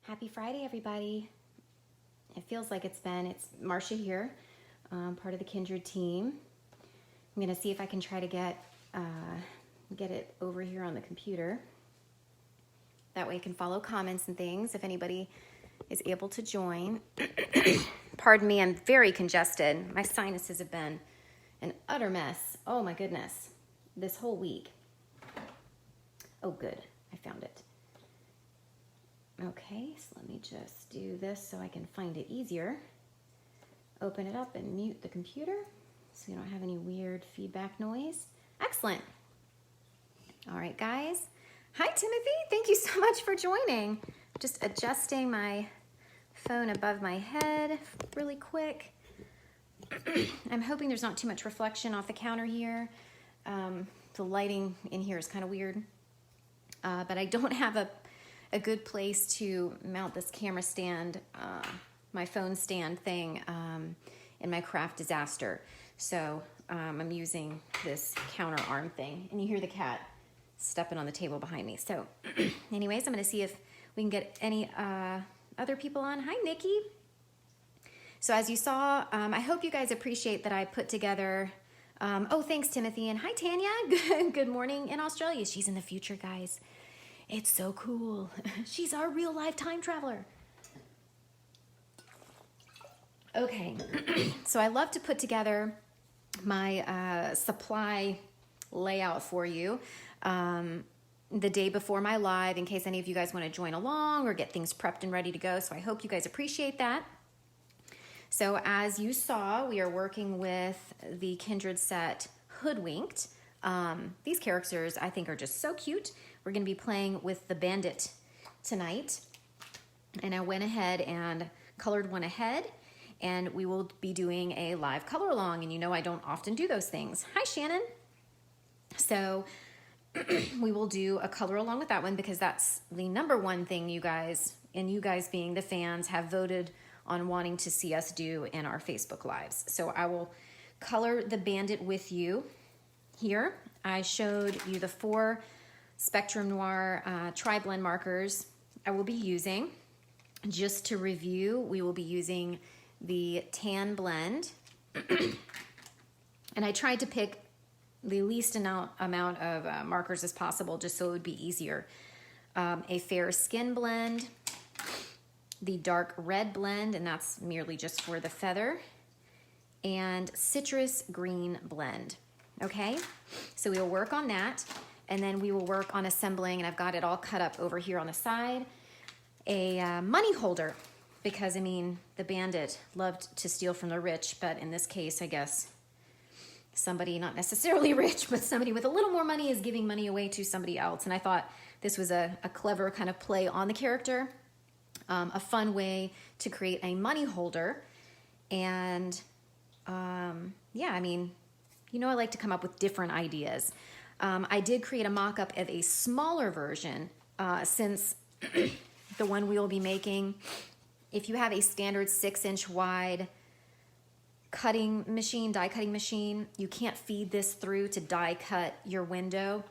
Happy Friday, everybody. It feels like it's Marcia here, part of the Kindred team. I'm gonna see if I can try to get it over here on the computer. That way I can follow comments and things if anybody is able to join. Pardon me, I'm very congested. My sinuses have been an utter mess. Oh my goodness, this whole week. Oh good, I found it. Okay, so let me just do this so I can find it easier. Open it up and mute the computer so we don't have any weird feedback noise. Excellent. All right, guys. Hi, Timothy. Thank you so much for joining. Just adjusting my phone above my head really quick. I'm hoping there's not too much reflection off the counter here. The lighting in here is kind of weird, but I don't have a good place to mount this camera stand, my phone stand thing in my craft disaster. So I'm using this counter arm thing, and you hear the cat stepping on the table behind me. So anyways, I'm gonna see if we can get any other people on. Hi, Nikki. So as you saw, I hope you guys appreciate that I put together, oh, thanks, Timothy, and hi, Tanya. Good morning in Australia. She's in the future, guys. It's so cool. She's our real life time traveler. Okay, so I love to put together my supply layout for you the day before my live in case any of you guys want to join along or get things prepped and ready to go. So I hope you guys appreciate that. So as you saw, we are working with the Kindred set Hoodwinked. These characters I think are just so cute. We're going to be playing with the bandit tonight, and I went ahead and colored one ahead, and we will be doing a live color along, and you know I don't often do those things. Hi, Shannon. So we will do a color along with that one because that's the #1 thing you guys, and you guys being the fans, have voted on wanting to see us do in our Facebook Lives. So I will color the bandit with you here. I showed you the 4 Spectrum Noir TriBlend markers I will be using. Just to review, we will be using the tan blend. And I tried to pick the least amount of markers as possible just so it would be easier. A fair skin blend, the dark red blend, and that's merely just for the feather, and citrus green blend. Okay, so we will work on that, and then we will work on assembling, and I've got it all cut up over here on the side, a money holder, because I mean, the bandit loved to steal from the rich, but in this case, I guess somebody not necessarily rich, but somebody with a little more money is giving money away to somebody else, and I thought this was a clever kind of play on the character, a fun way to create a money holder, and yeah, I mean, you know I like to come up with different ideas. I did create a mock-up of a smaller version since the one we will be making, if you have a standard 6-inch wide cutting machine, die cutting machine, you can't feed this through to die cut your window.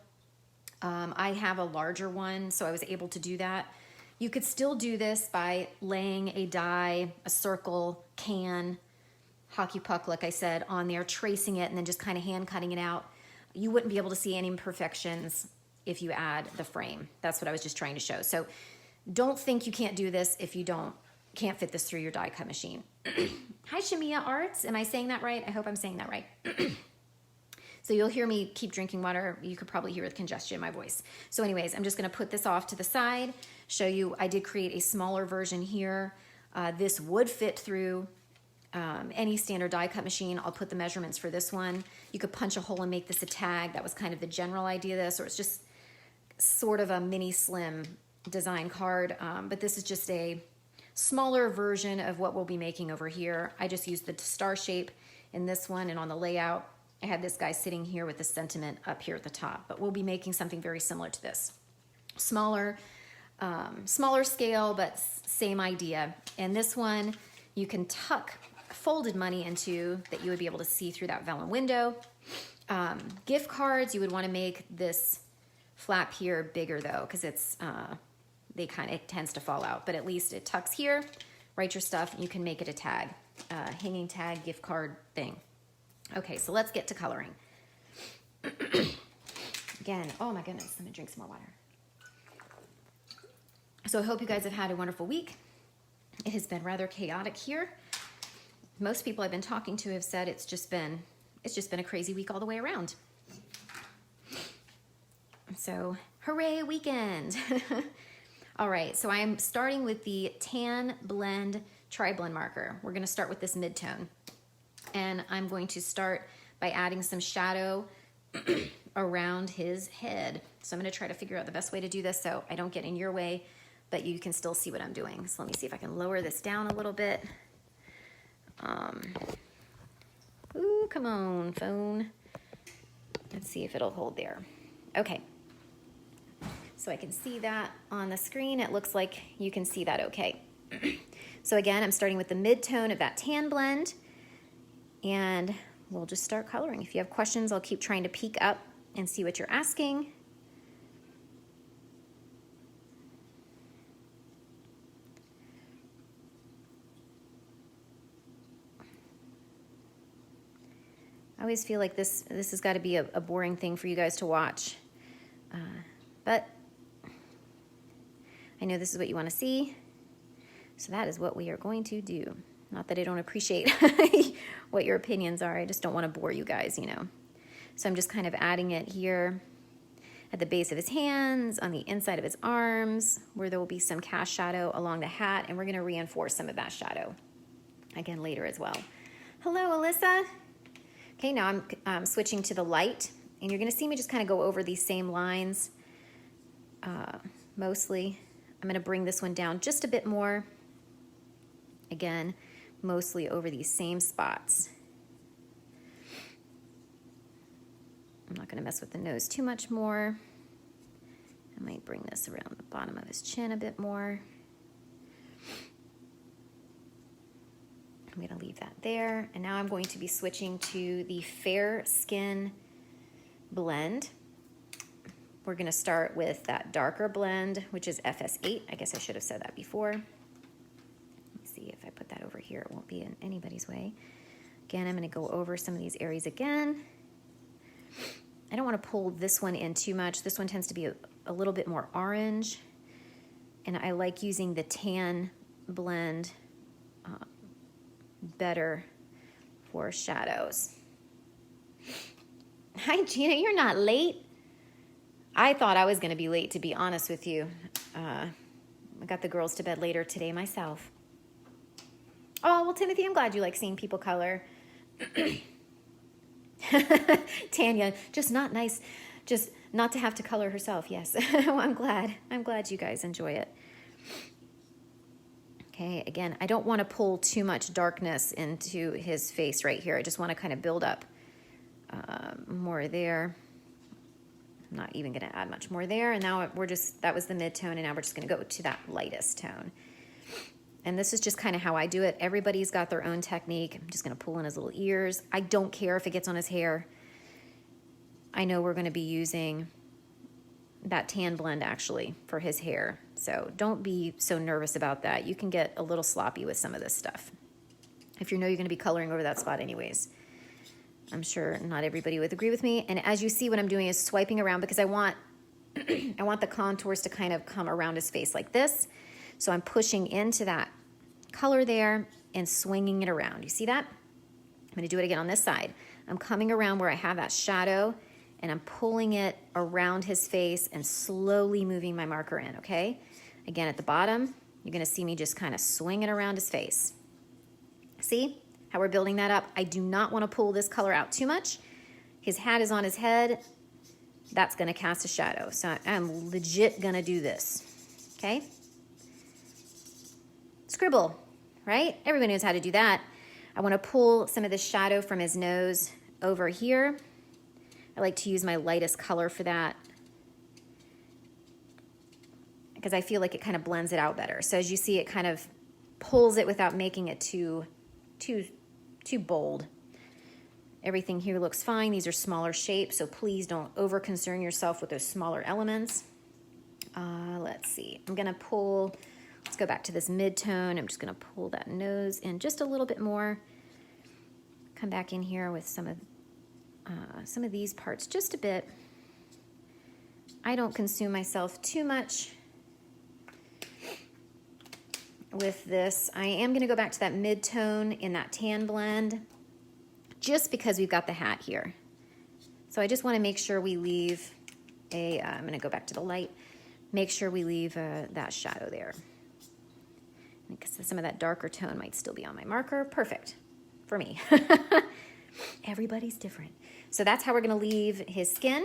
I have a larger one, so I was able to do that. You could still do this by laying a die, a circle, can, hockey puck, like I said, on there, tracing it, and then just kind of hand cutting it out. You wouldn't be able to see any imperfections if you add the frame. That's what I was just trying to show. So don't think you can't do this if you can't fit this through your die cut machine. Hi, Shamia Arts. Am I saying that right? I hope I'm saying that right. So you'll hear me keep drinking water. You could probably hear the congestion in my voice. So anyways, I'm just gonna put this off to the side, show you I did create a smaller version here. This would fit through any standard die cut machine. I'll put the measurements for this one. You could punch a hole and make this a tag. That was kind of the general idea of this, or it's just sort of a mini slim design card, but this is just a smaller version of what we'll be making over here. I just used the star shape in this one, and on the layout, I had this guy sitting here with the sentiment up here at the top, but we'll be making something very similar to this. Smaller scale, but same idea. And this one, you can tuck folded money into that you would be able to see through that vellum window. Gift cards, you would want to make this flap here bigger though, because it's they kind of tends to fall out, but at least it tucks here. Write your stuff, and you can make it a tag, hanging tag, gift card thing. Okay, so let's get to coloring. Again, oh my goodness, let me drink some more water. So I hope you guys have had a wonderful week. It has been rather chaotic here. Most people I've been talking to have said it's just been a crazy week all the way around. So, hooray, weekend. All right, so I'm starting with the Tan Blend TriBlend marker. We're gonna start with this mid-tone. And I'm going to start by adding some shadow around his head. So I'm gonna try to figure out the best way to do this so I don't get in your way, but you can still see what I'm doing. So let me see if I can lower this down a little bit. Ooh, come on, phone. Let's see if it'll hold there. Okay. So I can see that on the screen. It looks like you can see that okay. So again, I'm starting with the mid-tone of that tan blend, and we'll just start coloring. If you have questions, I'll keep trying to peek up and see what you're asking. I always feel like this has got to be a boring thing for you guys to watch. But I know this is what you want to see. So that is what we are going to do. Not that I don't appreciate what your opinions are. I just don't want to bore you guys, you know. So I'm just kind of adding it here at the base of his hands, on the inside of his arms, where there will be some cast shadow along the hat, and we're going to reinforce some of that shadow again later as well. Hello, Alyssa. Okay, now I'm switching to the light, and you're going to see me just kind of go over these same lines mostly. I'm going to bring this one down just a bit more. Again, mostly over these same spots. I'm not going to mess with the nose too much more. I might bring this around the bottom of his chin a bit more. I'm going to leave that there. And now I'm going to be switching to the Fair Skin blend. We're going to start with that darker blend, which is FS8. I guess I should have said that before. Let me see if I put that over here. It won't be in anybody's way. Again, I'm going to go over some of these areas again. I don't want to pull this one in too much. This one tends to be a little bit more orange. And I like using the tan blend better for shadows. Hi, Gina, you're not late. I thought I was going to be late, to be honest with you. I got the girls to bed later today myself. Oh, well, Timothy, I'm glad you like seeing people color. Tanya, just not nice, just not to have to color herself. Yes, well, I'm glad you guys enjoy it. Okay, again, I don't want to pull too much darkness into his face right here. I just want to kind of build up more there. I'm not even going to add much more there. And now that was the mid-tone, and now we're just going to go to that lightest tone. And this is just kind of how I do it. Everybody's got their own technique. I'm just going to pull in his little ears. I don't care if it gets on his hair. I know we're going to be using that tan blend actually for his hair. So don't be so nervous about that. You can get a little sloppy with some of this stuff if you know you're going to be coloring over that spot anyways. I'm sure not everybody would agree with me. And as you see, what I'm doing is swiping around because I want the contours to kind of come around his face like this. So I'm pushing into that color there and swinging it around. You see that? I'm going to do it again on this side. I'm coming around where I have that shadow, and I'm pulling it around his face and slowly moving my marker in, okay? Again, at the bottom, you're going to see me just kind of swing it around his face. See how we're building that up? I do not want to pull this color out too much. His hat is on his head. That's going to cast a shadow. So I'm legit going to do this, okay? Scribble, right? Everybody knows how to do that. I want to pull some of the shadow from his nose over here. I like to use my lightest color for that because I feel like it kind of blends it out better. So as you see, it kind of pulls it without making it too bold. Everything here looks fine. These are smaller shapes, so please don't over concern yourself with those smaller elements. Let's see, I'm gonna pull, let's go back to this mid-tone. I'm just gonna pull that nose in just a little bit more. Come back in here with some of these parts just a bit. I don't consume myself too much with this. I am gonna go back to that mid-tone in that tan blend just because we've got the hat here. So I just wanna make sure we leave I'm gonna go back to the light, make sure we leave that shadow there. Because some of that darker tone might still be on my marker. Perfect for me. Everybody's different. So that's how we're gonna leave his skin.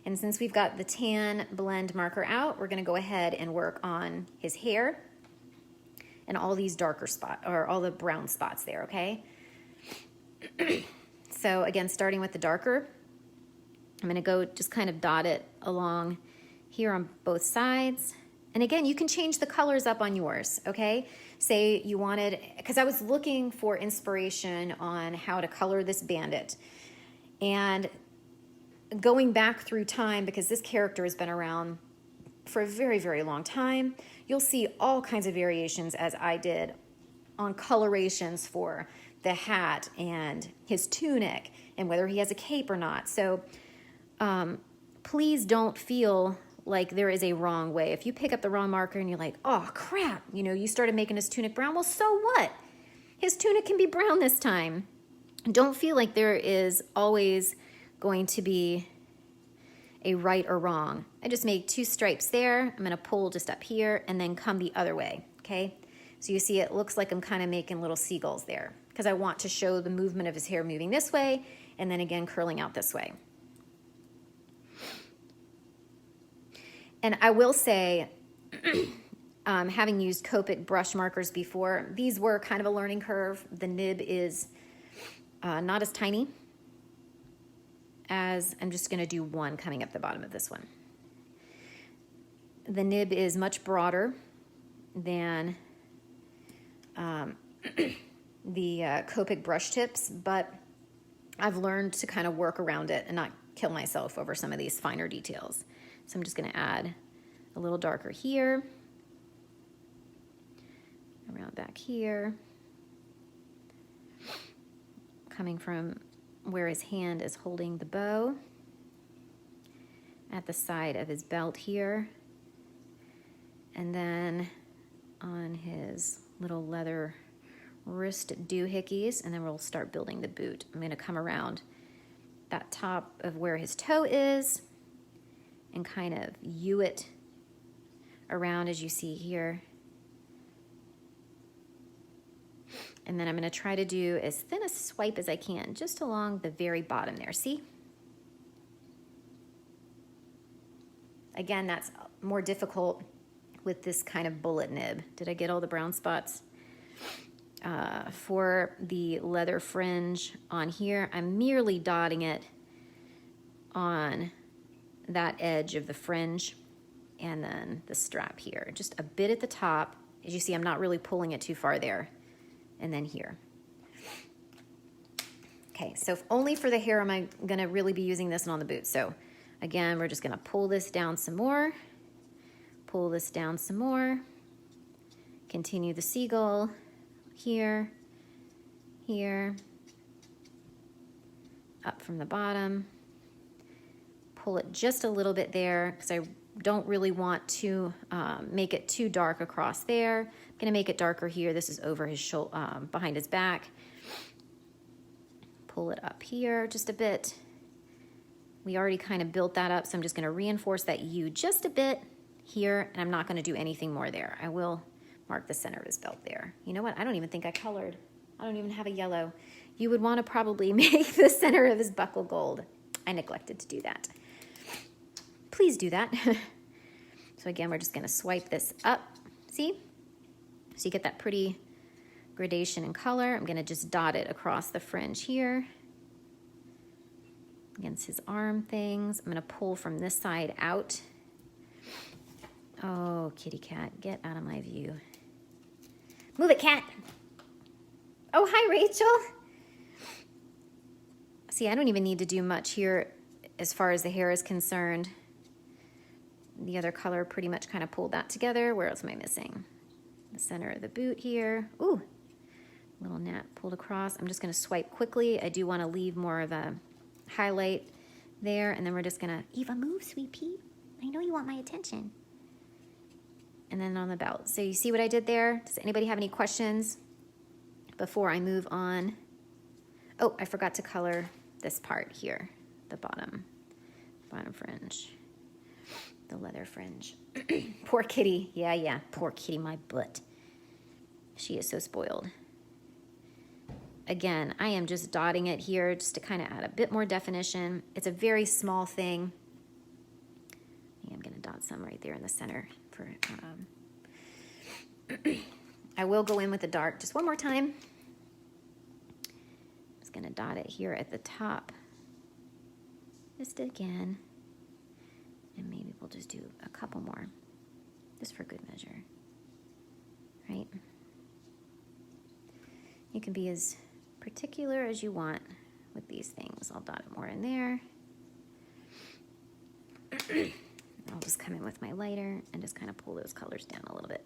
And since we've got the tan blend marker out, we're gonna go ahead and work on his hair and all these darker spots, or all the brown spots there, okay? So again, starting with the darker, I'm gonna go just kind of dot it along here on both sides. And again, you can change the colors up on yours, okay? Say you wanted, because I was looking for inspiration on how to color this bandit. And going back through time, because this character has been around for a very, very long time, you'll see all kinds of variations as I did on colorations for the hat and his tunic and whether he has a cape or not. So please don't feel like there is a wrong way. If you pick up the wrong marker and you're like, oh crap, you know, you started making his tunic brown, well, so what? His tunic can be brown this time. Don't feel like there is always going to be a right or wrong. I just made 2 stripes there. I'm gonna pull just up here and then come the other way, okay? So you see it looks like I'm kind of making little seagulls there because I want to show the movement of his hair moving this way and then again curling out this way. And I will say, having used Copic brush markers before, these were kind of a learning curve. The nib is not as tiny as, I'm just gonna do 1 coming up the bottom of this one. The nib is much broader than the Copic brush tips, but I've learned to kind of work around it and not kill myself over some of these finer details. So I'm just gonna add a little darker here, around back here, coming from where his hand is holding the bow, at the side of his belt here, and then on his little leather wrist doohickeys, and then we'll start building the boot. I'm gonna come around that top of where his toe is and kind of U it around as you see here. And then I'm gonna try to do as thin a swipe as I can, just along the very bottom there, see? Again, that's more difficult with this kind of bullet nib. Did I get all the brown spots? For the leather fringe on here, I'm merely dotting it on that edge of the fringe and then the strap here. Just a bit at the top. As you see, I'm not really pulling it too far there. And then here. Okay, so if only for the hair am I gonna really be using this one on the boot. So again, we're just gonna pull this down some more, pull this down some more, continue the seagull here, here, up from the bottom, pull it just a little bit there because I don't really want to make it too dark across there. I'm gonna make it darker here. This is over his shoulder, behind his back. Pull it up here just a bit. We already kind of built that up, so I'm just gonna reinforce that U just a bit here, and I'm not gonna do anything more there. I will mark the center of his belt there. You know what? I don't even think I colored. I don't even have a yellow. You would wanna probably make the center of his buckle gold. I neglected to do that. Please do that. So again, we're just gonna swipe this up, see? So you get that pretty gradation in color. I'm gonna just dot it across the fringe here, against his arm things. I'm gonna pull from this side out. Oh, kitty cat, get out of my view. Move it, cat. Oh, hi, Rachel. See, I don't even need to do much here as far as the hair is concerned. The other color pretty much kind of pulled that together. Where else am I missing? The center of the boot here. Ooh, little gnat pulled across. I'm just gonna swipe quickly. I do wanna leave more of a highlight there, and then we're just gonna, Eva, move, sweet pea. I know you want my attention. And then on the belt. So you see what I did there? Does anybody have any questions before I move on? Oh, I forgot to color this part here, the bottom fringe, the leather fringe. Poor kitty. Yeah, poor kitty, my butt. She is so spoiled. Again, I am just dotting it here just to kind of add a bit more definition. It's a very small thing. I'm gonna dot some right there in the center for, I will go in with the dark just one more time. Just gonna dot it here at the top, just again, and maybe we'll just do a couple more, just for good measure, right? You can be as particular as you want with these things. I'll dot it more in there. I'll just come in with my lighter and just kind of pull those colors down a little bit.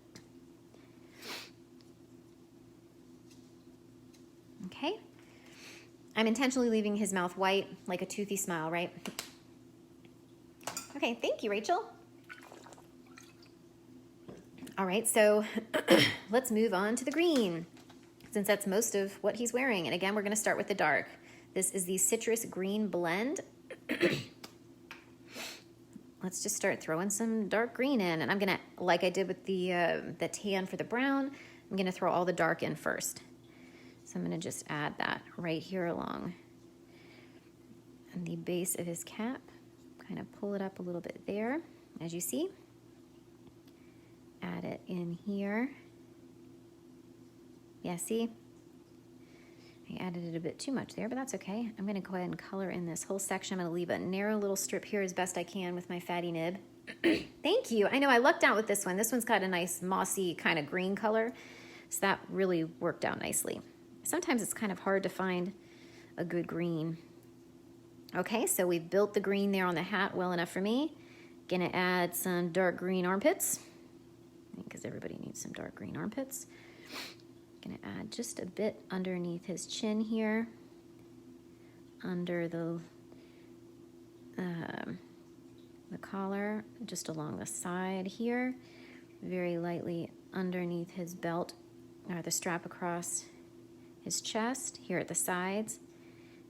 Okay. I'm intentionally leaving his mouth white, like a toothy smile, right? Okay, thank you, Rachel. All right, so let's move on to the green, since that's most of what he's wearing. And again, we're gonna start with the dark. This is the Citrus Green Blend. Let's just start throwing some dark green in. And I'm gonna, like I did with the tan for the brown, I'm gonna throw all the dark in first. So I'm gonna just add that right here along and the base of his cap. Kind of pull it up a little bit there, as you see. Add it in here. Yeah, see? I added it a bit too much there, but that's okay. I'm gonna go ahead and color in this whole section. I'm gonna leave a narrow little strip here as best I can with my fatty nib. Thank you. I know I lucked out with this one. This one's got a nice mossy kind of green color, so that really worked out nicely. Sometimes it's kind of hard to find a good green. Okay, so we've built the green there on the hat well enough for me. Gonna add some dark green armpits, because everybody needs some dark green armpits. Gonna add just a bit underneath his chin here, under the collar, just along the side here, very lightly underneath his belt, or the strap across his chest, here at the sides,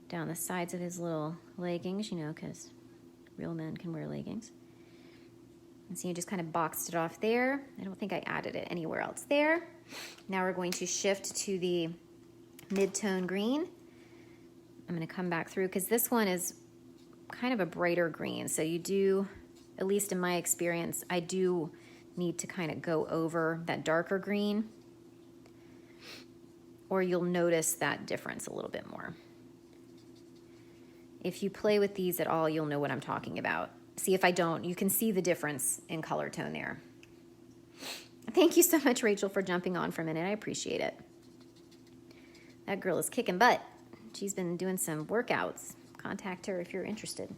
down the sides of his little leggings, you know, because real men can wear leggings. And so you just kind of boxed it off there. I don't think I added it anywhere else there. Now we're going to shift to the mid-tone green. I'm going to come back through because this one is kind of a brighter green. So you do, at least in my experience, I do need to kind of go over that darker green, or you'll notice that difference a little bit more. If you play with these at all, you'll know what I'm talking about. See, if I don't, you can see the difference in color tone there. Thank you so much, Rachel, for jumping on for a minute. I appreciate it. That girl is kicking butt. She's been doing some workouts. Contact her if you're interested.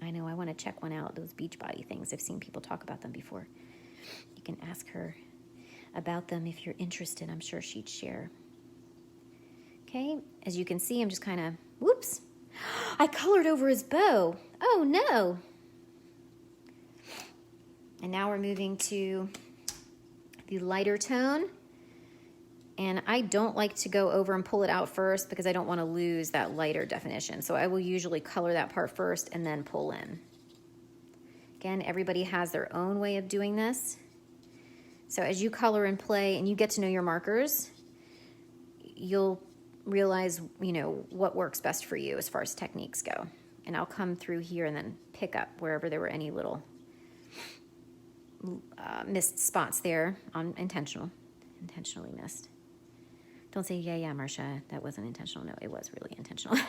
I know I want to check one out, those Beachbody things. I've seen people talk about them before. You can ask her about them if you're interested. I'm sure she'd share. Okay, as you can see, I'm just kind of, whoops. I colored over his bow. Oh no. And now we're moving to the lighter tone. And I don't like to go over and pull it out first because I don't want to lose that lighter definition. So I will usually color that part first and then pull in. Again, everybody has their own way of doing this. So as you color and play and you get to know your markers, you'll realize, you know, what works best for you as far as techniques go. And I'll come through here and then pick up wherever there were any little missed spots there on intentionally missed. Don't say, yeah, Marcia, that wasn't intentional. No, it was really intentional.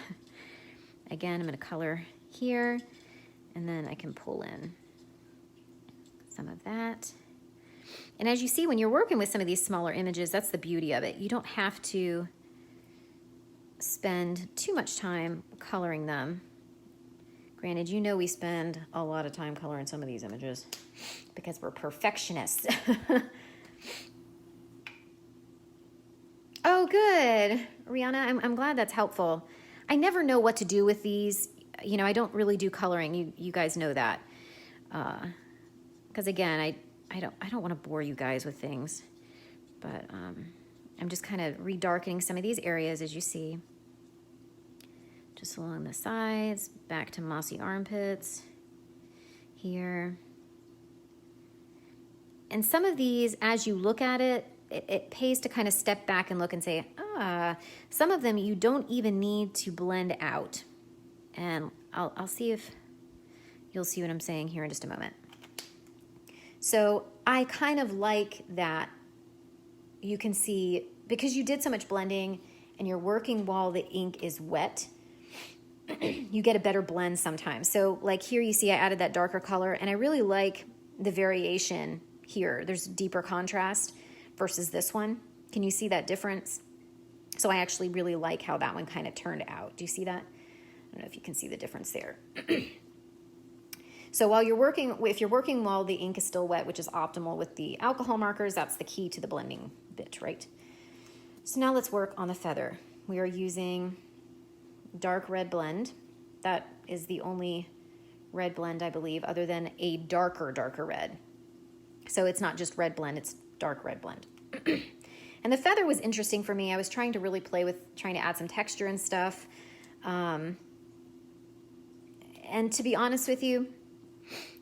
Again, I'm going to color here, and then I can pull in some of that. And as you see, when you're working with some of these smaller images, that's the beauty of it. You don't have to spend too much time coloring them, Granted, you know we spend a lot of time coloring some of these images because we're perfectionists. Oh, good. Rihanna, I'm glad that's helpful. I never know what to do with these. You know, I don't really do coloring. You guys know that. Because again, I don't want to bore you guys with things. But I'm just kind of redarkening some of these areas, as you see. Just along the sides, back to mossy armpits here. And some of these, as you look at it, it pays to kind of step back and look and say, some of them you don't even need to blend out. And I'll see if you'll see what I'm saying here in just a moment. So I kind of like that you can see, because you did so much blending and you're working while the ink is wet, you get a better blend sometimes. So like here you see I added that darker color, and I really like the variation here. There's deeper contrast versus this one. Can you see that difference? So I actually really like how that one kind of turned out. Do you see that? I don't know if you can see the difference there. So while you're working, if you're working while the ink is still wet, which is optimal with the alcohol markers, that's the key to the blending bit, right? So now let's work on the feather. We are using dark red blend. That is the only red blend, I believe, other than a darker red. So it's not just red blend, it's dark red blend. And the feather was interesting for me. I was trying to really play with trying to add some texture and stuff. And to be honest with you,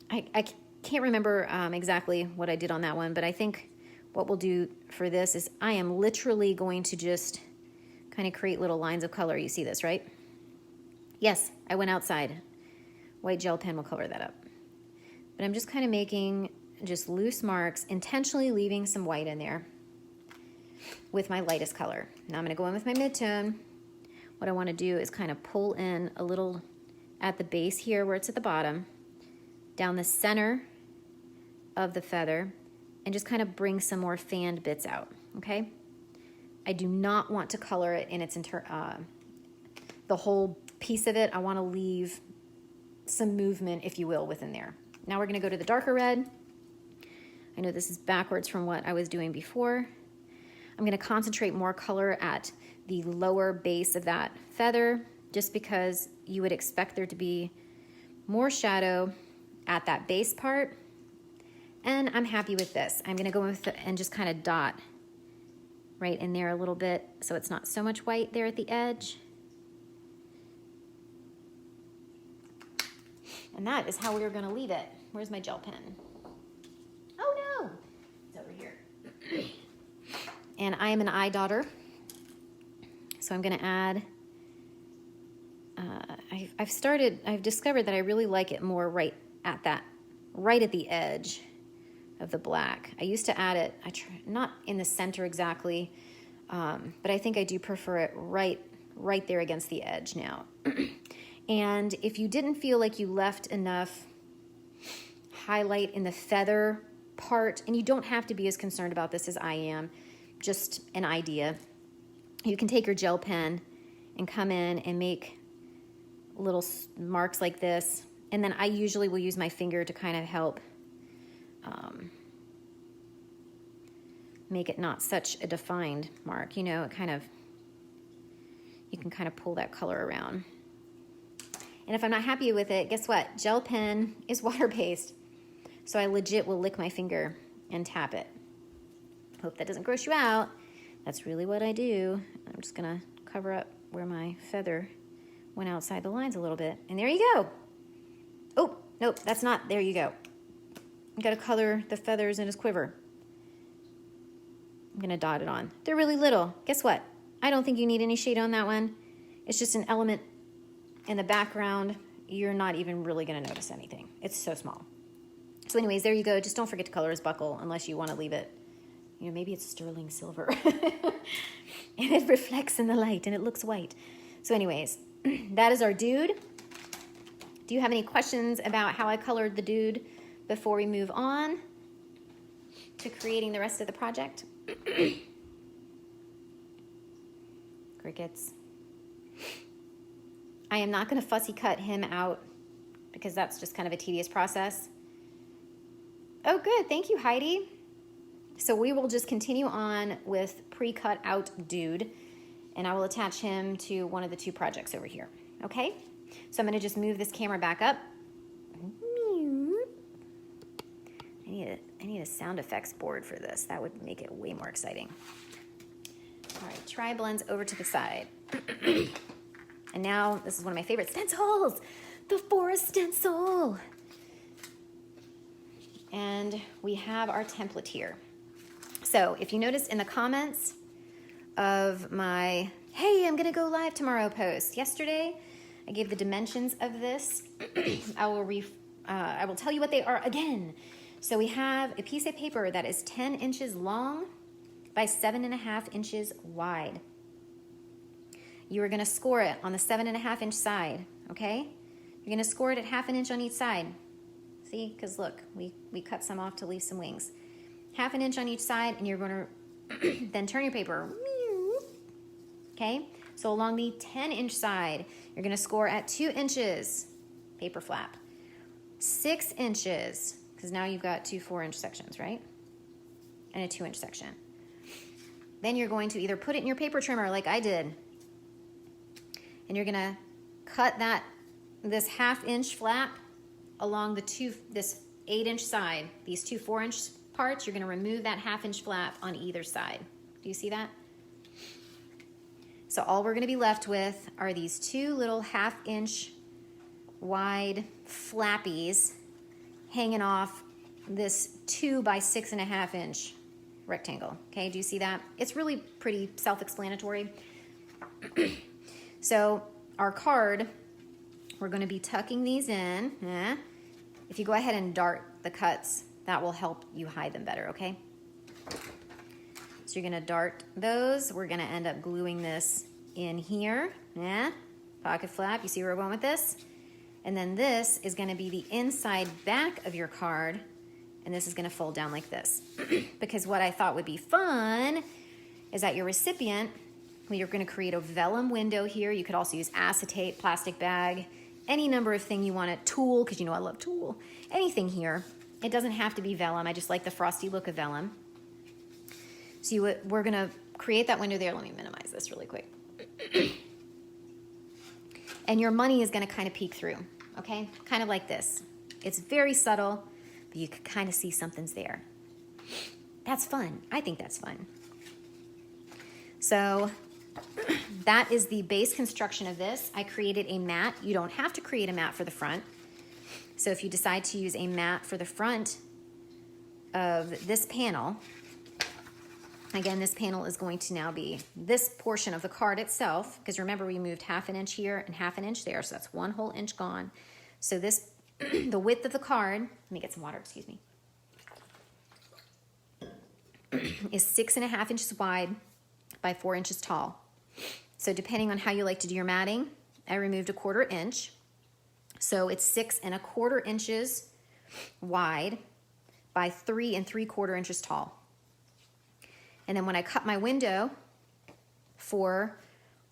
I can't remember exactly what I did on that one, but I think what we'll do for this is I am literally going to just kind of create little lines of color. You see this, right? Yes, I went outside. White gel pen will color that up. But I'm just kind of making just loose marks, intentionally leaving some white in there with my lightest color. Now I'm going to go in with my mid-tone. What I want to do is kind of pull in a little at the base here where it's at the bottom, down the center of the feather, and just kind of bring some more fanned bits out, okay? I do not want to color it in its the whole piece of it. I want to leave some movement, if you will, within there. Now we're going to go to the darker red. I know this is backwards from what I was doing before. I'm going to concentrate more color at the lower base of that feather, just because you would expect there to be more shadow at that base part. And I'm happy with this. I'm going to go with and just kind of dot right in there a little bit so it's not so much white there at the edge. And that is how we're going to leave it. Where's my gel pen? Oh no, it's over here. And I am an eye dotter, so I'm going to add, I've discovered that I really like it more right at the edge of the black. I used to add it, not in the center exactly, but I think I do prefer it right there against the edge now. And if you didn't feel like you left enough highlight in the feather part, and you don't have to be as concerned about this as I am, just an idea, you can take your gel pen and come in and make little marks like this, and then I usually will use my finger to kind of help make it not such a defined mark. You know, you can kind of pull that color around. And if I'm not happy with it, guess what? Gel pen is water-based, so I legit will lick my finger and tap it. Hope that doesn't gross you out. That's really what I do. I'm just gonna cover up where my feather went outside the lines a little bit. And there you go. Oh, nope, that's not, there you go. You gotta color the feathers in his quiver. I'm gonna dot it on. They're really little. Guess what? I don't think you need any shade on that one. It's just an element in the background. You're not even really gonna notice anything. It's so small. So anyways, there you go. Just don't forget to color his buckle unless you wanna leave it, you know, maybe it's sterling silver and it reflects in the light and it looks white. So anyways, that is our dude. Do you have any questions about how I colored the dude before we move on to creating the rest of the project? Crickets. I am not going to fussy cut him out because that's just kind of a tedious process. Oh, good. Thank you, Heidi. So we will just continue on with pre-cut out dude, and I will attach him to one of the two projects over here. Okay? So I'm going to just move this camera back up. I need a sound effects board for this. That would make it way more exciting. All right, TriBlends over to the side. And now this is one of my favorite stencils, the forest stencil. And we have our template here. So if you notice in the comments of my, hey, I'm gonna go live tomorrow post, yesterday I gave the dimensions of this. I will tell you what they are again. So we have a piece of paper that is 10 inches long by 7.5 inches wide. You are gonna score it on the 7.5 inch side, okay? You're gonna score it at 1/2 inch on each side. See, because look, we cut some off to leave some wings. 1/2 inch on each side, and you're gonna then turn your paper. Okay, so along the 10 inch side, you're gonna score at 2 inches, paper flap. 6 inches, because now you've got two 4 inch sections, right? And a 2 inch section. Then you're going to either put it in your paper trimmer like I did, and you're gonna cut this 1/2 inch flap along this 8 inch side. These two 4 inch parts, you're gonna remove that 1/2 inch flap on either side. Do you see that? So all we're gonna be left with are these two little 1/2 inch wide flappies hanging off this 2 by 6.5 inch rectangle. Okay, do you see that? It's really pretty self-explanatory. So our card, we're going to be tucking these in. If you go ahead and dart the cuts, that will help you hide them better, okay? So you're going to dart those. We're going to end up gluing this in here. Pocket flap, you see where we're going with this? And then this is going to be the inside back of your card, and this is going to fold down like this. Because what I thought would be fun is that your recipient, well, you're going to create a vellum window here. You could also use acetate, plastic bag, any number of thing you want to, tulle, because you know I love tulle. Anything here. It doesn't have to be vellum. I just like the frosty look of vellum. So we're going to create that window there. Let me minimize this really quick. And your money is going to kind of peek through, okay? Kind of like this. It's very subtle, but you can kind of see something's there. That's fun. I think that's fun. So that is the base construction of this. I created a mat. You don't have to create a mat for the front. So if you decide to use a mat for the front of this panel, again, this panel is going to now be this portion of the card itself, because remember we moved 1/2 inch here and 1/2 inch there, so that's 1 whole inch gone. So this, the width of the card, let me get some water, excuse me, is 6.5 inches wide by 4 inches tall. So depending on how you like to do your matting, I removed 1/4 inch. So it's 6.25 inches wide by 3 3/4 inches tall. And then when I cut my window for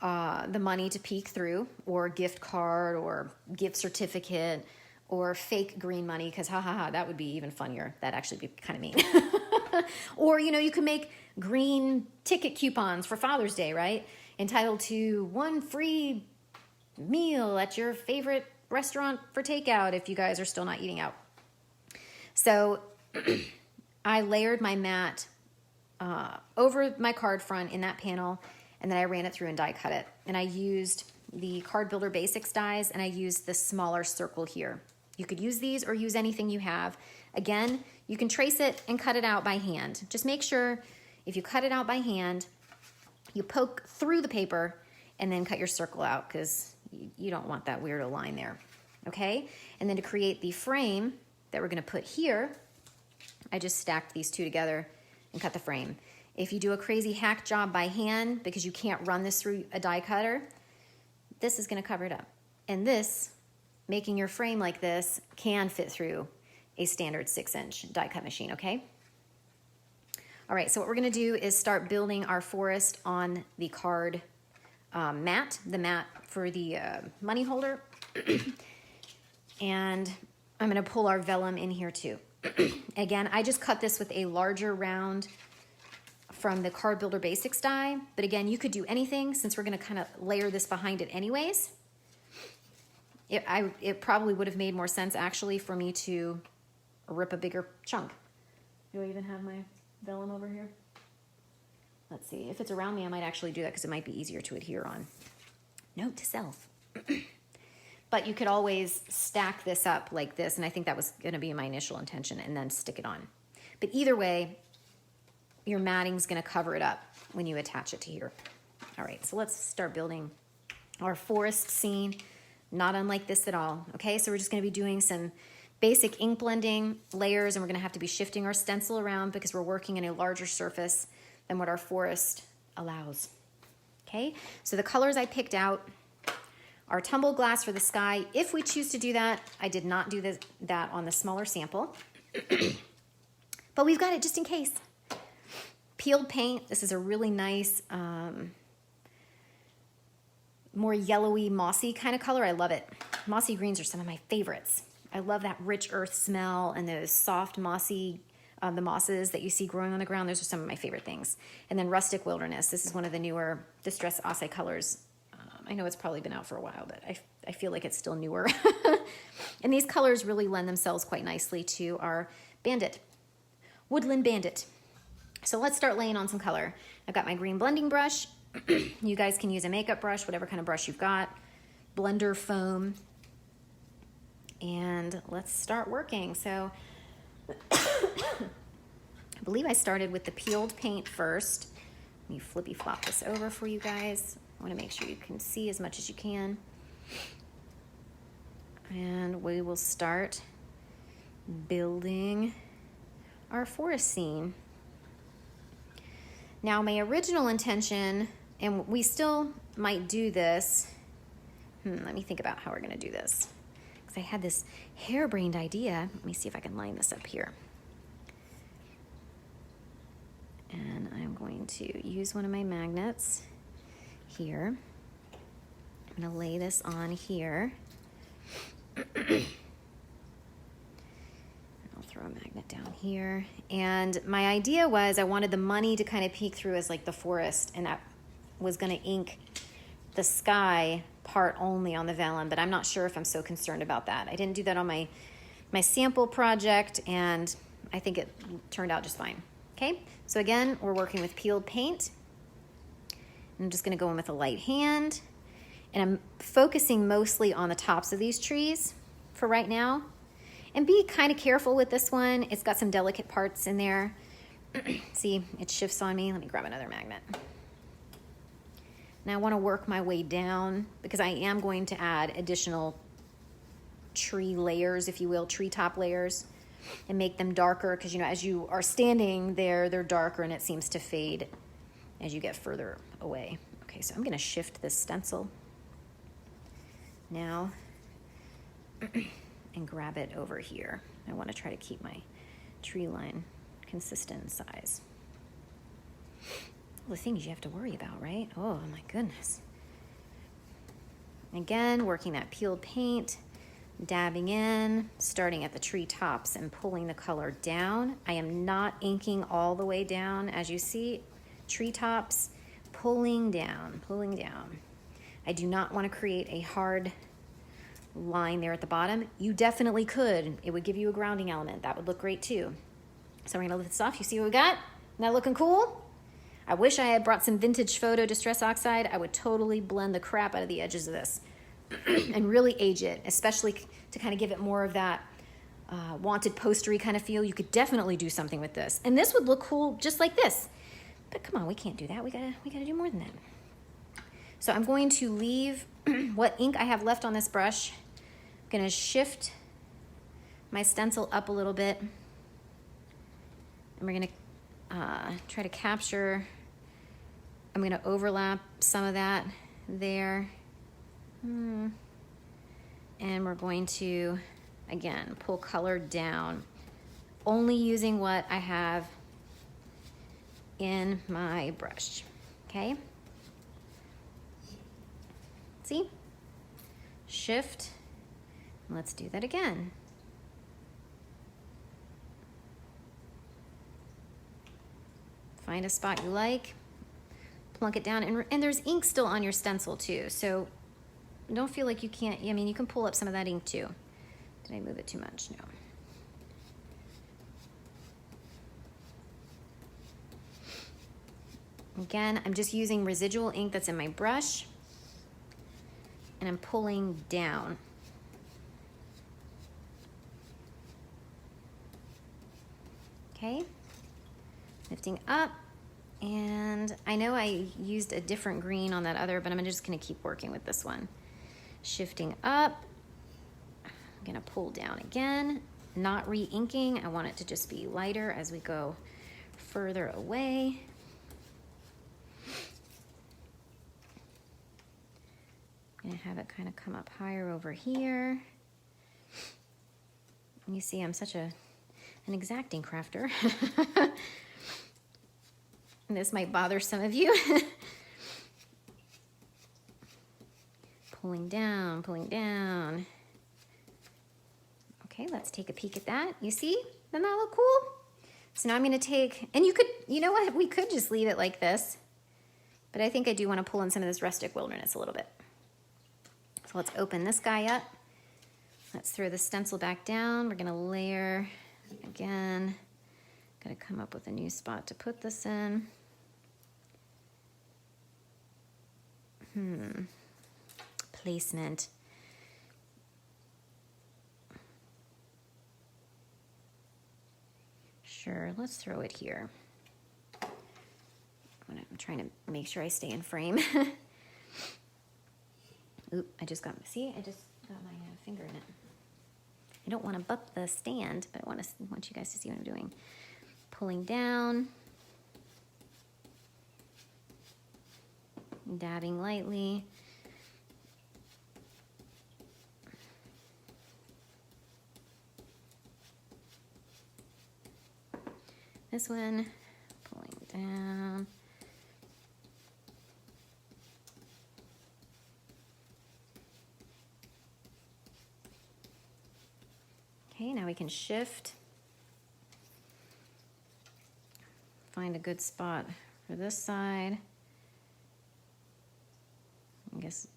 the money to peek through, or gift card, or gift certificate, or fake green money, because that would be even funnier. That'd actually be kind of mean. Or, you know, you can make green ticket coupons for Father's Day, right? Entitled to 1 free meal at your favorite restaurant for takeout if you guys are still not eating out. So I layered my mat over my card front in that panel, and then I ran it through and die cut it. And I used the Card Builder Basics dies, and I used the smaller circle here. You could use these or use anything you have. Again, you can trace it and cut it out by hand. Just make sure if you cut it out by hand, you poke through the paper and then cut your circle out, because you don't want that weirdo line there, okay? And then to create the frame that we're gonna put here, I just stacked these two together and cut the frame. If you do a crazy hack job by hand because you can't run this through a die cutter, this is gonna cover it up. And this, making your frame like this, can fit through a standard 6-inch die cut machine, okay? All right, so what we're gonna do is start building our forest on the card mat, the mat for the money holder. And I'm gonna pull our vellum in here too. Again, I just cut this with a larger round from the Card Builder Basics die, but again, you could do anything since we're gonna kind of layer this behind it anyways. It probably would have made more sense actually for me to rip a bigger chunk. Do I even have my vellum over here? Let's see, if it's around me, I might actually do that because it might be easier to adhere on. Note to self. But you could always stack this up like this, and I think that was gonna be my initial intention, and then stick it on. But either way, your matting's gonna cover it up when you attach it to here. All right, so let's start building our forest scene, not unlike this at all, okay? So we're just gonna be doing some basic ink blending layers, and we're gonna have to be shifting our stencil around because we're working in a larger surface than what our forest allows, okay? So the colors I picked out are tumble glass for the sky. If we choose to do that, I did not do that on the smaller sample, but we've got it just in case. Peeled paint, this is a really nice, more yellowy, mossy kind of color. I love it. Mossy greens are some of my favorites. I love that rich earth smell and those soft mossy, the mosses that you see growing on the ground. Those are some of my favorite things. And then rustic wilderness. This is one of the newer Distress Acai colors. I know it's probably been out for a while, but I feel like it's still newer. And these colors really lend themselves quite nicely to our bandit, woodland bandit. So let's start laying on some color. I've got my green blending brush. You guys can use a makeup brush, whatever kind of brush you've got, blender foam, and let's start working. So I believe I started with the peeled paint first. Let me flippy flop this over for you guys. I want to make sure you can see as much as you can. And we will start building our forest scene. Now my original intention, and we still might do this, let me think about how we're gonna do this. Because I had this harebrained idea. Let me see if I can line this up here. And I'm going to use one of my magnets here. I'm gonna lay this on here. I'll throw a magnet down here. And my idea was I wanted the money to kind of peek through as like the forest, and that was gonna ink the sky part only on the vellum, but I'm not sure if I'm so concerned about that. I didn't do that on my sample project, and I think it turned out just fine. Okay, so again, we're working with peeled paint. I'm just gonna go in with a light hand, and I'm focusing mostly on the tops of these trees for right now. And be kind of careful with this one. It's got some delicate parts in there. See, it shifts on me. Let me grab another magnet. Now I wanna work my way down because I am going to add additional tree layers, if you will, treetop layers, and make them darker because, you know, as you are standing there, they're darker and it seems to fade as you get further away. Okay, so I'm gonna shift this stencil now and grab it over here. I wanna try to keep my tree line consistent in size. All the things you have to worry about, right? Oh my goodness. Again, working that peeled paint, dabbing in, starting at the tree tops and pulling the color down. I am not inking all the way down. As you see, tree tops, pulling down, pulling down. I do not want to create a hard line there at the bottom. You definitely could. It would give you a grounding element. That would look great too. So we're gonna lift this off. You see what we got? Isn't that looking cool? I wish I had brought some vintage photo Distress Oxide. I would totally blend the crap out of the edges of this and really age it, especially to kind of give it more of that wanted postery kind of feel. You could definitely do something with this. And this would look cool just like this. But come on, we can't do that. We gotta do more than that. So I'm going to leave what ink I have left on this brush. I'm gonna shift my stencil up a little bit. And we're gonna try to capture, I'm gonna overlap some of that there. And we're going to, again, pull color down, only using what I have in my brush, okay? See? Shift, Let's do that again. Find a spot you like, plunk it down, and there's ink still on your stencil too, so don't feel like you can't, I mean, you can pull up some of that ink too. Did I move it too much? No. Again, I'm just using residual ink that's in my brush, and I'm pulling down. Okay, lifting up, and I know I used a different green on that other, but I'm just gonna keep working with this one. Shifting up, I'm gonna pull down again, not re-inking. I want it to just be lighter as we go further away. I'm gonna have it kind of come up higher over here. You see, I'm such an exacting crafter. And this might bother some of you. Pulling down, pulling down. Okay, let's take a peek at that. You see? Doesn't that look cool? So now I'm gonna take, and you know what? We could just leave it like this, but I think I do wanna pull in some of this rustic wilderness a little bit. So let's open this guy up. Let's throw the stencil back down. We're gonna layer again. Gotta come up with a new spot to put this in. Placement. Sure, let's throw it here. I'm trying to make sure I stay in frame. Oop, I just got my finger in it. I don't want to butt the stand, but I want you guys to see what I'm doing. Pulling down, dabbing lightly. This one, pulling down. Okay, now we can shift. Find a good spot for this side. I guess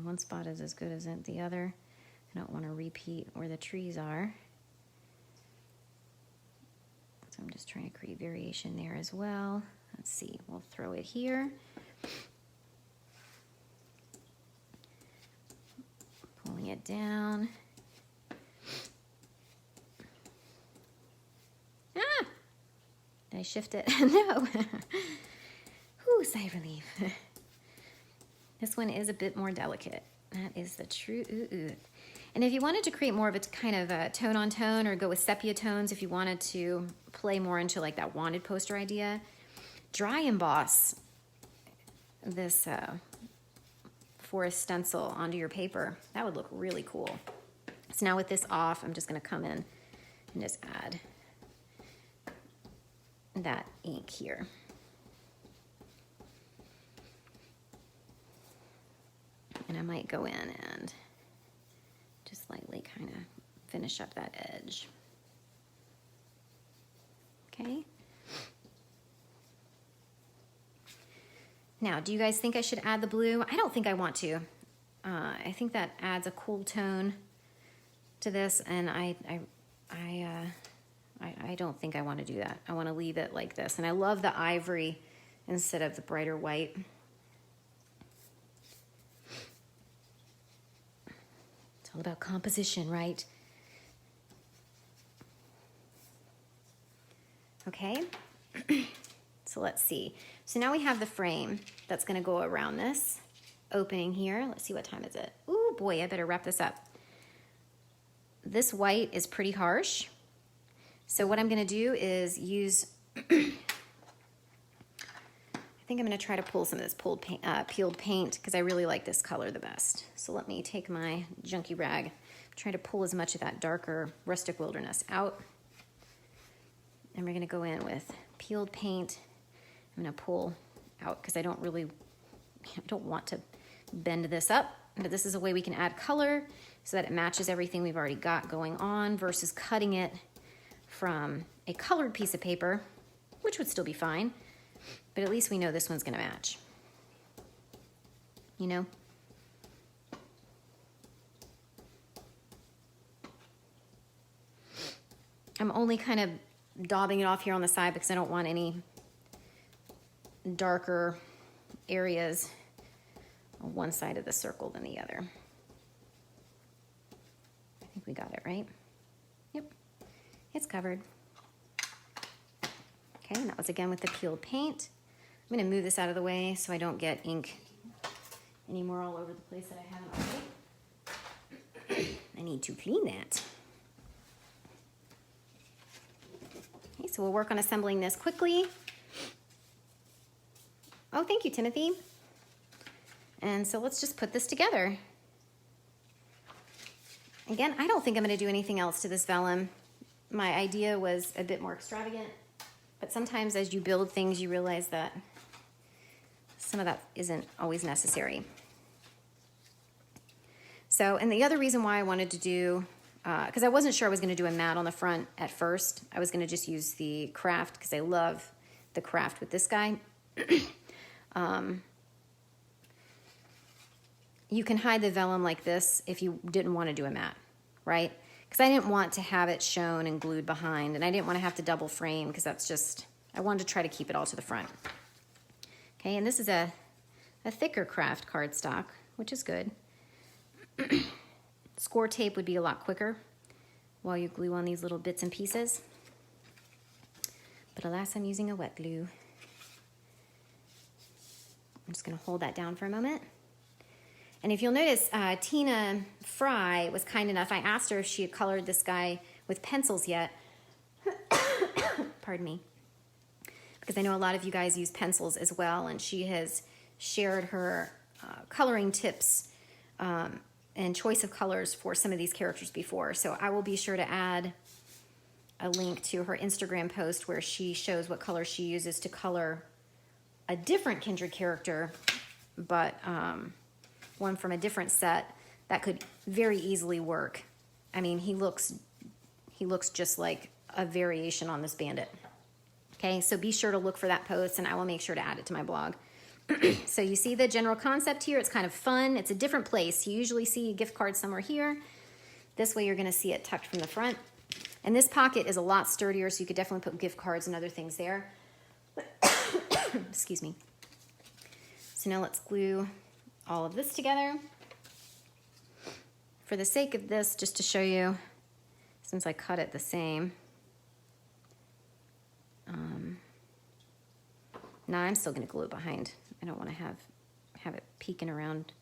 one spot is as good as the other. I don't want to repeat where the trees are. So I'm just trying to create variation there as well. Let's see, we'll throw it here. Pulling it down. Ah! Did I shift it? No. Whew, sigh of relief. This one is a bit more delicate. That is the true ooh. And if you wanted to create more of a kind of a tone on tone or go with sepia tones, if you wanted to play more into like that wanted poster idea, dry emboss this forest stencil onto your paper. That would look really cool. So now with this off, I'm just gonna come in and just add that ink here. And I might go in and just lightly kind of finish up that edge. Okay. Now, do you guys think I should add the blue? I don't think I want to. I think that adds a cool tone to this, and I don't think I want to do that. I want to leave it like this, and I love the ivory instead of the brighter white. It's all about composition, right? Okay, so let's see. So now we have the frame that's gonna go around this opening here. Let's see, what time is it? Ooh, boy, I better wrap this up. This white is pretty harsh. So what I'm gonna do is use, I think I'm gonna try to pull some of this peeled paint because I really like this color the best. So let me take my junky rag, try to pull as much of that darker rustic wilderness out. And we're gonna go in with peeled paint. I'm gonna pull out because I don't want to bend this up. but this is a way we can add color so that it matches everything we've already got going on versus cutting it from a colored piece of paper, which would still be fine, but at least we know this one's gonna match, you know? I'm only kind of daubing it off here on the side because I don't want any darker areas on one side of the circle than the other. I think we got it right. Yep, it's covered. Okay, and that was again with the peeled paint. I'm gonna move this out of the way so I don't get ink anymore all over the place that I haven't already. I need to clean that. Okay, so we'll work on assembling this quickly. Oh, thank you, Timothy. And so let's just put this together. Again, I don't think I'm gonna do anything else to this vellum. My idea was a bit more extravagant, but sometimes as you build things, you realize that some of that isn't always necessary. So, and the other reason why I wanted to do, because I wasn't sure I was gonna do a matte on the front at first. I was gonna just use the craft because I love the craft with this guy. You can hide the vellum like this if you didn't want to do a matte, right? Because I didn't want to have it shown and glued behind, and I didn't want to have to double frame because that's just, I wanted to try to keep it all to the front. Okay, and this is a thicker craft cardstock, which is good. Score tape would be a lot quicker while you glue on these little bits and pieces. But alas, I'm using a wet glue. I'm just gonna hold that down for a moment. And if you'll notice, Tina Fry was kind enough. I asked her if she had colored this guy with pencils yet. Pardon me. Because I know a lot of you guys use pencils as well, and she has shared her coloring tips and choice of colors for some of these characters before. So I will be sure to add a link to her Instagram post where she shows what color she uses to color a different Kindred character, but one from a different set that could very easily work. I mean, he looks just like a variation on this bandit. Okay, so be sure to look for that post and I will make sure to add it to my blog. So you see the general concept here. It's kind of fun. It's a different place. You usually see a gift card somewhere here. This way you're gonna see it tucked from the front. And this pocket is a lot sturdier, so you could definitely put gift cards and other things there. Excuse me. So now let's glue all of this together. For the sake of this, just to show you, since I cut it the same, now I'm still gonna glue it behind. I don't wanna have it peeking around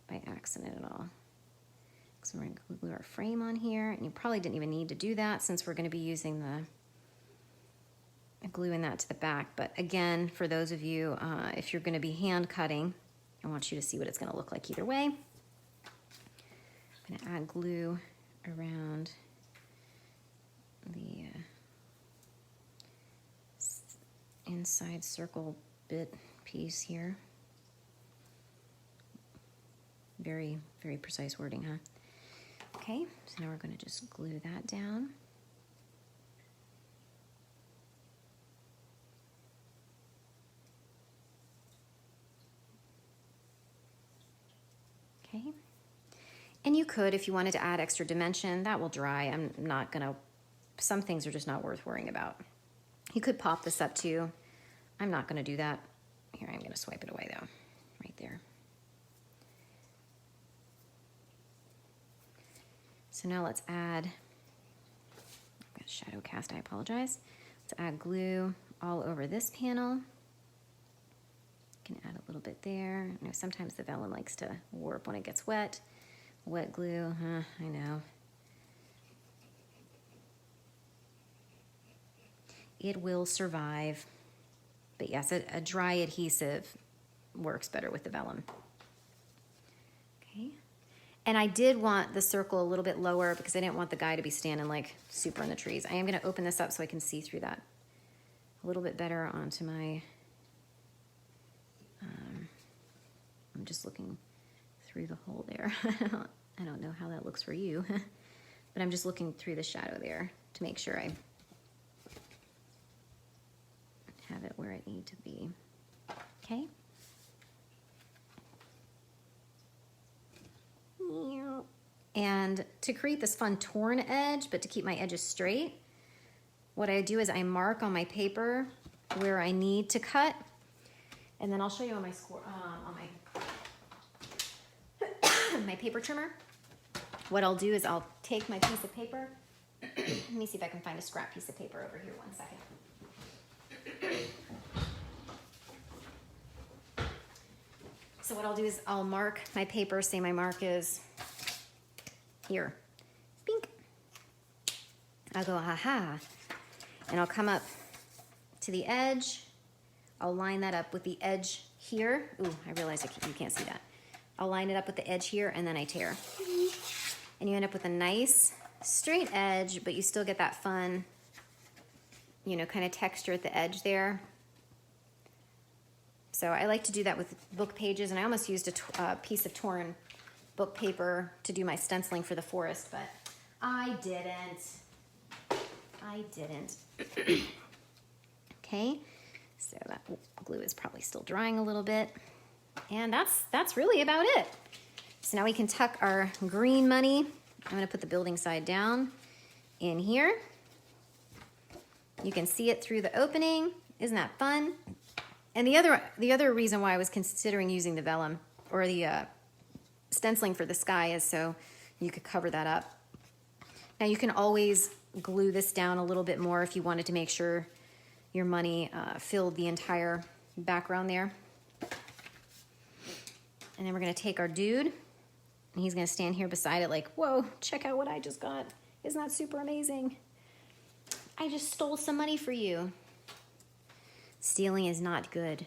by accident at all. So we're gonna glue our frame on here, and you probably didn't even need to do that since we're gonna be using gluing that to the back. But again, for those of you, if you're gonna be hand cutting, I want you to see what it's gonna look like either way. I'm gonna add glue around the inside circle bit piece here. Very, very precise wording, huh? Okay, so now we're gonna just glue that down. Okay, and you could, if you wanted to add extra dimension, that will dry. I'm not gonna, some things are just not worth worrying about. You could pop this up too. I'm not gonna do that. Here, I'm gonna swipe it away though, right there. So now let's add, I've got shadow cast, I apologize. Let's add glue all over this panel. You can add a little bit there. I know sometimes the vellum likes to warp when it gets wet. Wet glue, I know. It will survive. But yes, a dry adhesive works better with the vellum. Okay. And I did want the circle a little bit lower because I didn't want the guy to be standing like super in the trees. I am gonna open this up so I can see through that a little bit better onto my, I'm just looking through the hole there. I don't know how that looks for you, but I'm just looking through the shadow there to make sure I have it where it needs to be. Okay. And to create this fun torn edge, but to keep my edges straight, what I do is I mark on my paper where I need to cut, and then I'll show you on my my paper trimmer. What I'll do is I'll take my piece of paper. Let me see if I can find a scrap piece of paper over here. 1 second. So what I'll do is I'll mark my paper. Say my mark is here. Bink. I'll go, ha-ha. And I'll come up to the edge. I'll line that up with the edge here. Ooh, I realize you can't see that. I'll line it up with the edge here, and then I tear. And you end up with a nice straight edge, but you still get that fun, you know, kind of texture at the edge there. So I like to do that with book pages, and I almost used a piece of torn book paper to do my stenciling for the forest, but I didn't. Okay, so that glue is probably still drying a little bit. And that's really about it. So now we can tuck our green money. I'm gonna put the building side down in here. You can see it through the opening. Isn't that fun? And the other reason why I was considering using the vellum or the stenciling for the sky is so you could cover that up. Now you can always glue this down a little bit more if you wanted to make sure your money filled the entire background there. And then we're gonna take our dude, and he's gonna stand here beside it like, whoa, check out what I just got. Isn't that super amazing? I just stole some money for you. Stealing is not good.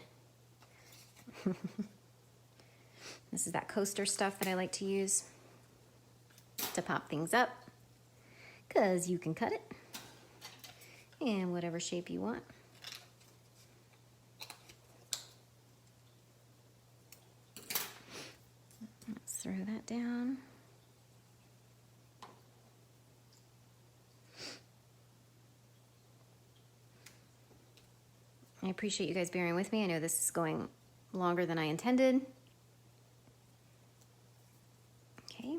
This is that coaster stuff that I like to use to pop things up, because you can cut it in whatever shape you want. Let's throw that down. I appreciate you guys bearing with me. I know this is going longer than I intended. Okay.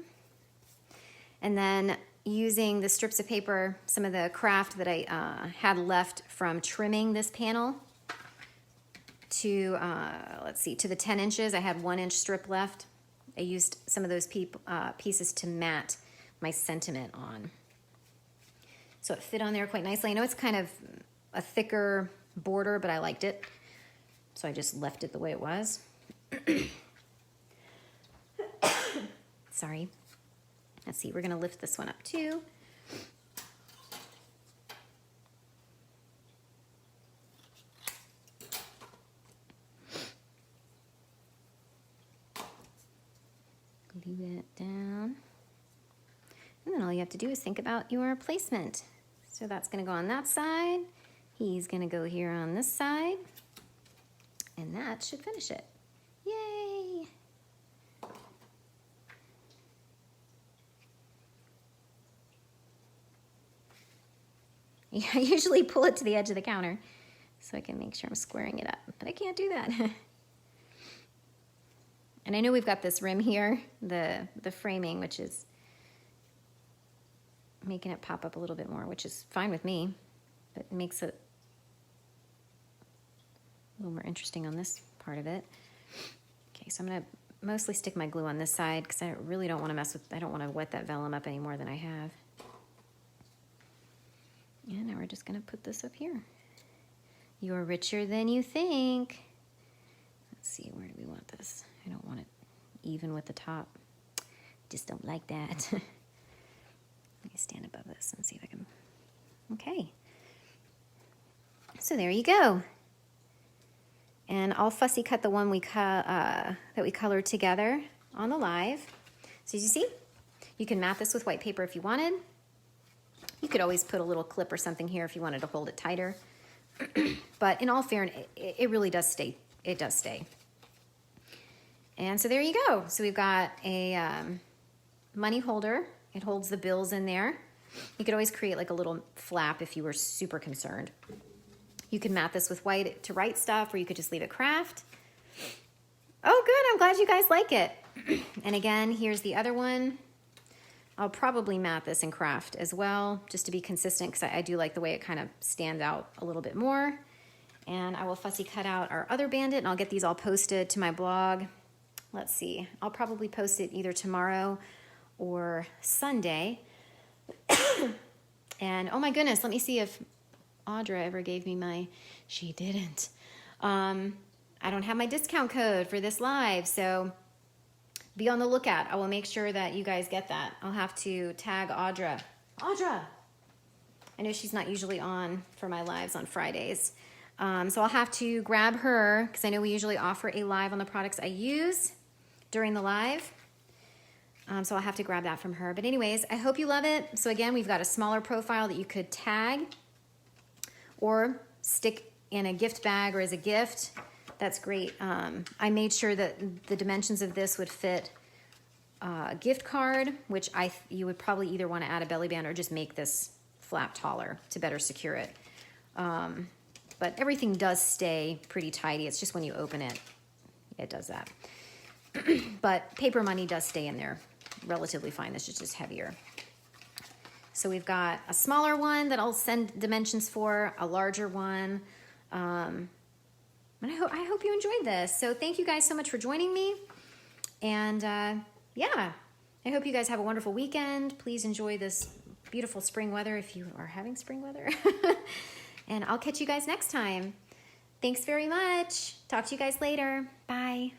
And then using the strips of paper, some of the craft that I had left from trimming this panel to, let's see, to the 10 inches, I had 1 inch strip left. I used some of those pieces to mat my sentiment on. So it fit on there quite nicely. I know it's kind of a thicker border, but I liked it, so I just left it the way it was. Sorry. Let's see, we're gonna lift this one up too. Glue it down. And then all you have to do is think about your placement. So that's gonna go on that side. He's gonna go here on this side, and that should finish it. Yay! Yeah, I usually pull it to the edge of the counter so I can make sure I'm squaring it up, but I can't do that. And I know we've got this rim here, the framing, which is making it pop up a little bit more, which is fine with me, but it makes it a little more interesting on this part of it. Okay, so I'm gonna mostly stick my glue on this side because I really don't want to mess with, I don't want to wet that vellum up any more than I have. And now we're just gonna put this up here. You're richer than you think. Let's see, where do we want this? I don't want it even with the top. Just don't like that. Let me stand above this and see if I can, okay. So there you go. And I'll fussy cut the one that we colored together on the live. So as you see, you can mat this with white paper if you wanted. You could always put a little clip or something here if you wanted to hold it tighter. But in all fairness, it really does stay. It does stay. And so there you go. So we've got a money holder. It holds the bills in there. You could always create like a little flap if you were super concerned. You can mat this with white to write stuff, or you could just leave it craft. Oh, good. I'm glad you guys like it. And again, here's the other one. I'll probably mat this in craft as well, just to be consistent, because I do like the way it kind of stands out a little bit more. And I will fussy cut out our other bandit, and I'll get these all posted to my blog. Let's see. I'll probably post it either tomorrow or Sunday. And oh my goodness, let me see if Audra ever gave me my, she didn't. I don't have my discount code for this live, so be on the lookout. I will make sure that you guys get that. I'll have to tag Audra. Audra! I know she's not usually on for my lives on Fridays. So I'll have to grab her, because I know we usually offer a live on the products I use during the live. So I'll have to grab that from her. But anyways, I hope you love it. So again, we've got a smaller profile that you could tag or stick in a gift bag or as a gift. That's great. I made sure that the dimensions of this would fit a gift card, which you would probably either want to add a belly band or just make this flap taller to better secure it. But everything does stay pretty tidy. It's just when you open it, it does that. But paper money does stay in there relatively fine. This is just heavier. So we've got a smaller one that I'll send dimensions for, a larger one. And I hope you enjoyed this. So thank you guys so much for joining me. And yeah, I hope you guys have a wonderful weekend. Please enjoy this beautiful spring weather if you are having spring weather. And I'll catch you guys next time. Thanks very much. Talk to you guys later. Bye.